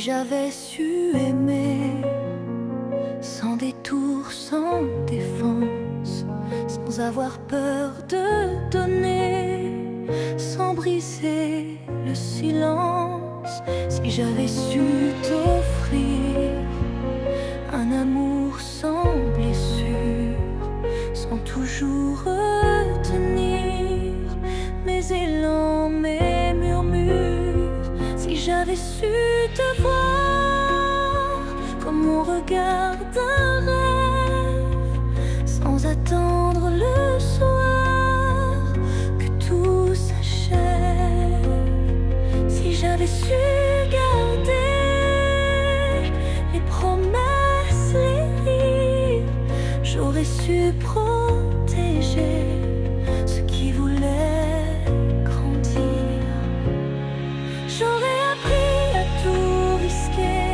j'avais su aimer, sans détour, sans défense, sans avoir peur de donner, sans briser le silence. Si j'avais su t'offrir un amour sans blessure, sans toujours retenir mes élans, mes murmures. Si j'avais su te voir comme mon regard d'un rêve, sans attendre le soir que tout s'achève. Si j'avais su garder les promesses, les rires, j'aurais su protéger ceux qui voulaient grandir. J'aurais appris à tout risquer,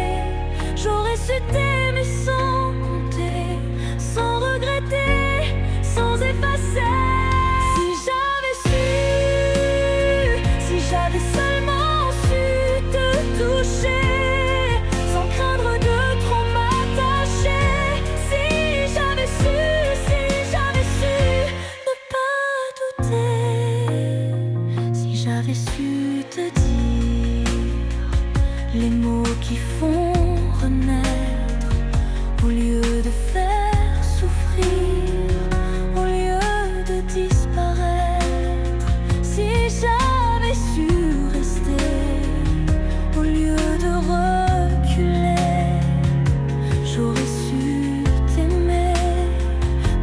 j'aurais su t'aimer sans compter, sans regretter, sans effacer. Si j'avais su, si j'avais seulement su te toucher, sans craindre de trop m'attacher. Si j'avais su ne pas douter, si j'avais su te dire les mots qui font renaître, au lieu de faire souffrir, au lieu de disparaître. Si j'avais su rester, au lieu de reculer, j'aurais su t'aimer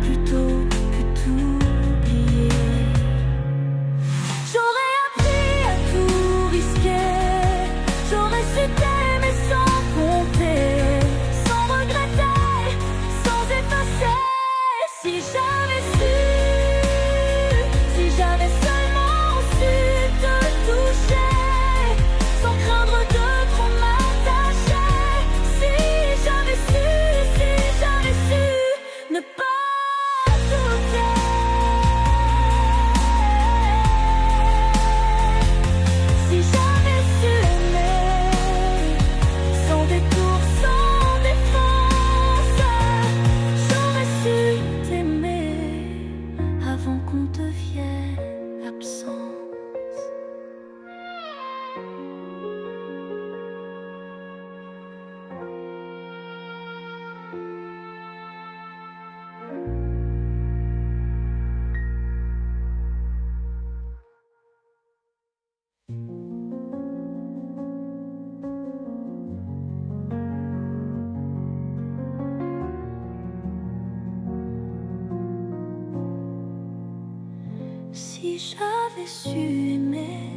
plutôt que t'oublier. J'aurais appris à tout risquer, j'aurais su t'aimer sans compter, sans regretter, sans effacer. Si j'avais su, si j'avais seulement su te toucher, sans craindre de trop m'attacher. Si j'avais su ne pas douter. Si j'avais su aimer, sans détour, sans défense, j'aurais su t'aimer avant qu'on devienne l'absence. Si j'avais su aimer,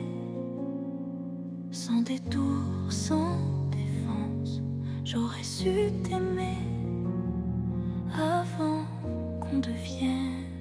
sans détour, sans défense, j'aurais su t'aimer avant qu'on devienne